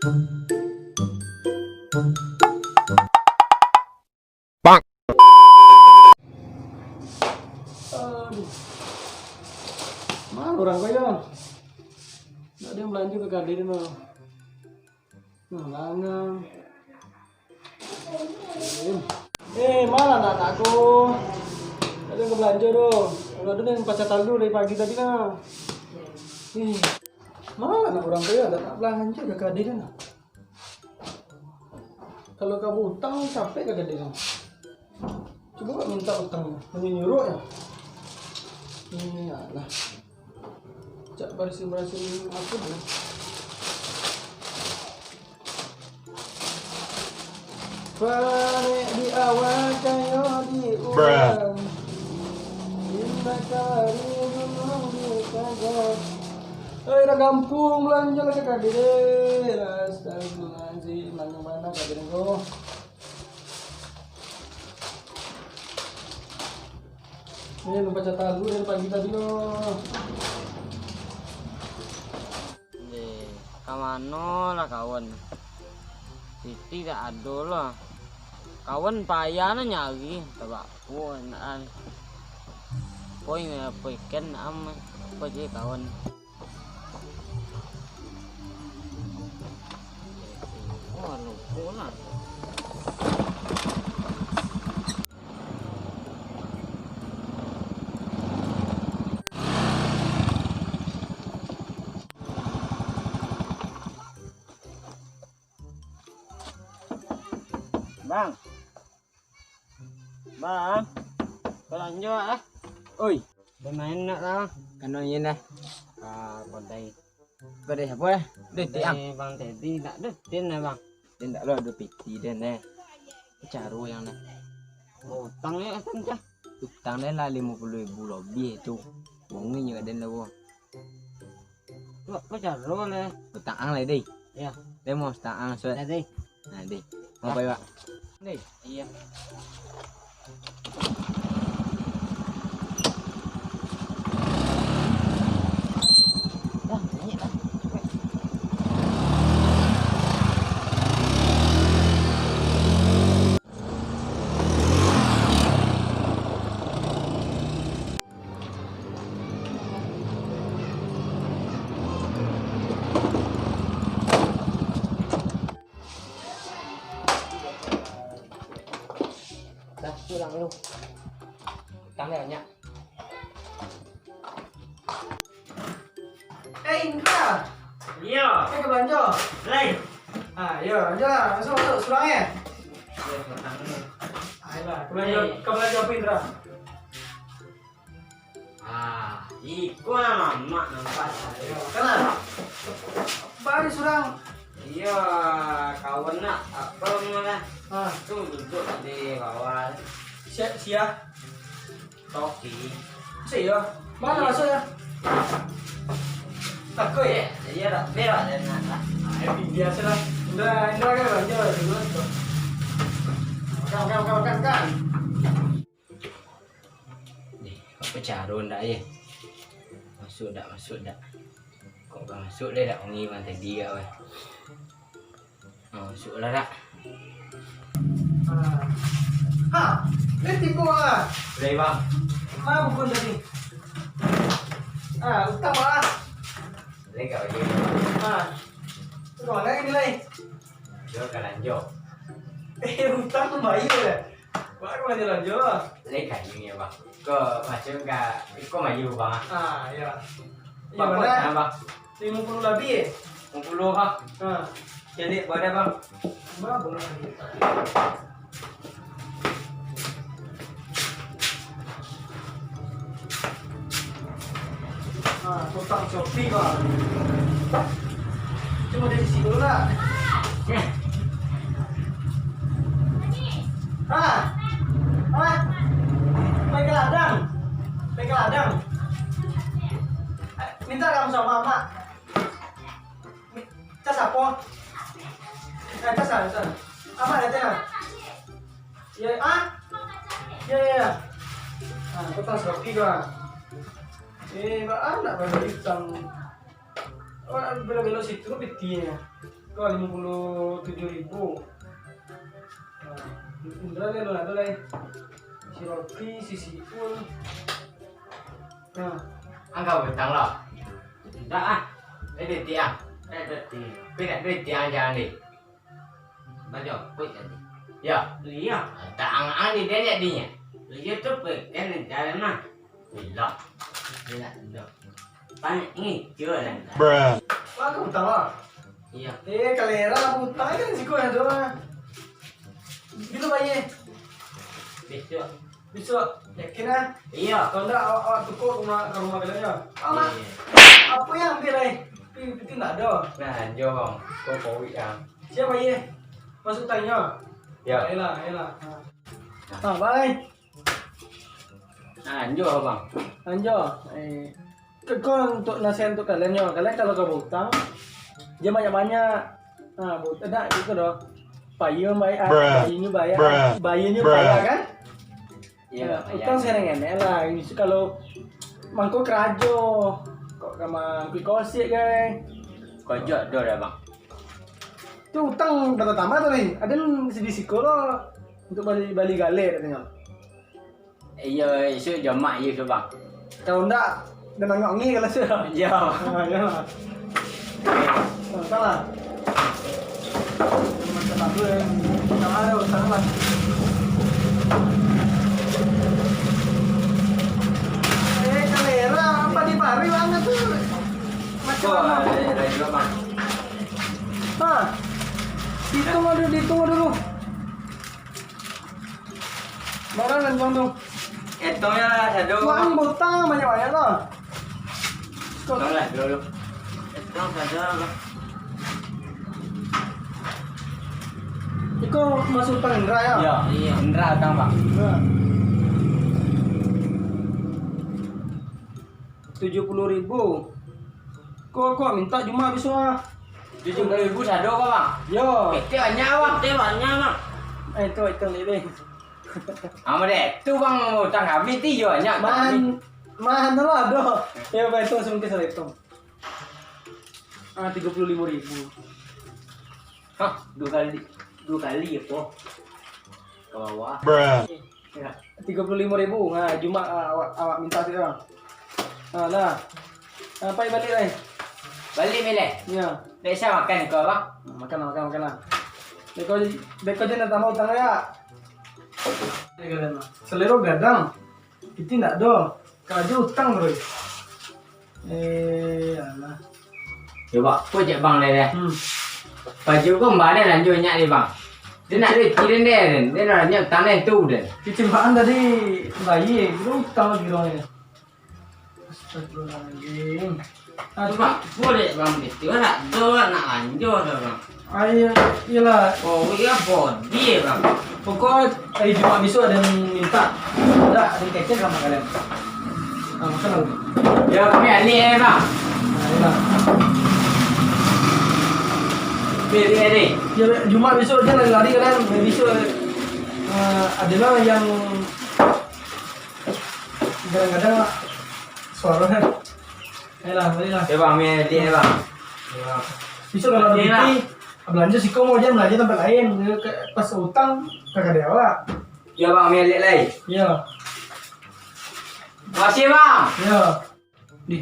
Bang. Aduh. Mana orang kaya? Nggak ada yang belanja ke kadirin loh. Nah, langang. Mana anak-anakku? Ada yang belanja dong. Kalau ada yang pacar taldu dari pagi tadi nah. Mana anak orang kaya ada tak belanja ke kadirin nah. Kalau kamu utang capek ke kadirin. Coba minta utang, menyuruh ya. Ini lah. Cak bersin aku deh. Balik di awal kayo di ulang. Inna kari gunung di kagak. Dah gampung belanja lagi kadirin. Astagfirullahaladzim, belanja mana kadirin kok? Ini lupa catat dulu dari pagi tadi loh. Kamano lah kawan. Siti tak ada lah. Kawan payah na nyari. Tabak pun an. Poin pekan am apa je kawan. Oh lupa lah. Bang, belanja ah. Oi, Bermain nak lah. kano yun na. Kodai. Pada siapa ya? Deh, tiang. Bang Teddy tak ada tin lah bang. Dia tak lo ada piti dan caru yang na. Utang ya kan cah. Utang dia lah 50.000 lebih itu. Bungi juga dan lah. Apa caro lah. Utang ang lah deh. Ya. Dia mau utang ang so. Tadi. Nah deh. Mau bayar. Deh. Iya. Dah pulang lu. Utang dia banyak. Indra, Iya. ke belanja? Lain. Ya, belanja lah. Masuk surang ya. Iya utang lu. Ayolah, ke belanja apa Indra? Iku lah mama nampak saya. Kenapa? Baru surang. Iya, kawan nak apa malah? Ah, Tuh duduk di bawah sia. topi. Sia. Mana masuk ya? Takut ya? Iya tak berak dan nak. Biasa lah. Indra kan belanja dulu tuh. Makan. Deh, apa caru ndak ya? Masuk dak. Kok gak masuk deh dak wangi mantai dia weh. Masuk lah dak. Ini tipu ah. Boleh bang. Mana buku tadi? Utang lah. Boleh gak bagi? Terus mana ini lagi? Jual ke lanjut. Utang tuh bayi ya. Baru lanjut. Boleh kayunya bang. Kok masuk ke? Kok maju bang? Ya. Iya Bang, mana? bang. 50 lebih ya? 60 bang. Jadi boleh bang. Berapa lagi? Utang Shopee bang. Cuma dari sisi dulu lah. Pegang ladang. Minta kamu sama mama. Cas apa? Cas. Apa ada? Ya, Ya. Aku tas Shopee bang. Bang, anak baru hitam. Oh, belok-belok situ petinya. Kok 57.000. Nah, Indra deh ada lah. Si Rocky, si Siul. Nah, Angkau betang lo. Tidak ah. Ini tiang. Tidak duit tiang jangan nih. Baca, wait nanti. Ya, Iya, tak ang di dia dinya. iya tuh kan cara mah. Tidak. Tidak, tidak. Banyak ini chưa là wah kamu tahu lah. iya. Kalera utang kan sih kau yang doa. Gitu bayi. Besok. Besok yakin ah? Iya. Kalau enggak awak tukar ke rumah kalian ya. Amat. Iya. Apa yang ambil eh? Piti enggak ada. Nah, jo bang. Kau kowi yang. Siapa bayi? Masuk tanya. Ya. Elah. Ah, bye. Nah, jo bang. Anjo, kau untuk nasihat untuk kalian ya. Kalian kalau kau utang, dia banyak-banyak. Nah, ada itu doh. Payung bayar, bayunya bayar, bayunya bayar kan? Iya, Utang sering enak lah. Ini kalau mangkok kerajo, kok sama pikosik guys. Kojok do dah bang. Itu utang pertama tuh nih. Ada sedih lo untuk bali galer katanya. Iya, isu jamak iya tu bang. Kalau enggak, dan ngongi kalau sudah. Iya. Ya lah. Salah. Macam apa ya? Kalau ada utang lah. Kalera apa di pari banget tuh? Macam Kok apa? ada juga bang. Hah? Dihitung dulu. Barang dan uang tuh. Etongnya satu Uang bang. butang banyak-banyak loh. Etong lah dulu. Etong satu bang. Iko masuk utang Indra ya? Iya, iya. Indra utang bang. Nah. 70.000. Kok minta cuma habis semua. 70.000 satu kok bang. Yo. Itu banyak bang. Itu banyak bang. Itu ini. Ama deh, tu bang utang habis tu jo banyak. Mahan tuh lah doh. Ya baik itu langsung ke saya hitung. 35.000. Hah, dua kali ya po. Ke bawah. Ya, 35.000. Nah, cuma awak minta sih bang. Nah. Apa yang balik lagi? Balik milih. Ya. Desa makan kau bang. Makan lah. Beko je nak tambah utang ya. Selero gadang. Itu ndak do. Kaju utang terus. Alah. Coba, kau cek bang deh. Hmm. Baju kau mbak dia lanjut nyak ni bang. Dia nak duit kirim dia, dia nak nyak tanah tu dia. Kecelakaan tadi bayi, itu utang lagi orangnya. Astagfirullahaladzim. Tu bang, boleh bang itu nak dua nak lanjut dah bang. Ayo, iyalah. Oh iya body bang. Pokoknya hari Jumat besok ada yang minta. Ada yang kecil sama kalian. Nah, makan lagi. Ya kami ani bang. Nah, iyalah. Beri ni. Ya, Jumat besok aja lari kalian. Besok adalah yang kadang-kadang suaranya. Ayolah, marilah. Ya bang, dia bang. Besok kalau Iya. nanti belanja sih kau mau aja belanja tempat lain. Pas utang kagak ada awak. Ya bang, milik lagi. Iya. Makasih bang. Iya. Di.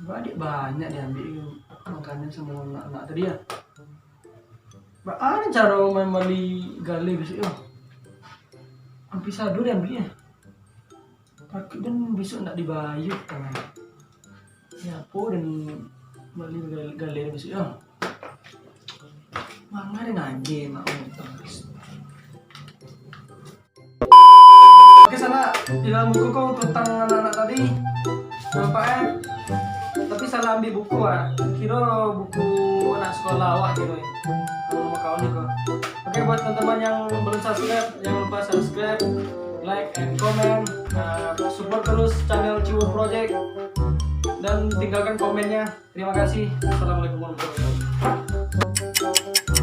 Banyak diambil makanan sama anak-anak tadi ya. Bagaimana cara membeli gale besok ya? Hampir sadu diambilnya. Pakai dan besok nak dibayar tangan. Ya, po dan beli gale besok ya. Mana ada ngaji nak utang. Oke sana di dalam buku kau tentang anak-anak tadi nampak tapi salah ambil buku kira buku anak sekolah awak gitu ya nama kau nih kok. Oke buat teman-teman yang belum subscribe jangan lupa subscribe, like and comment, support terus channel Ciwur Project dan tinggalkan komennya. Terima kasih. Assalamualaikum warahmatullahi wabarakatuh.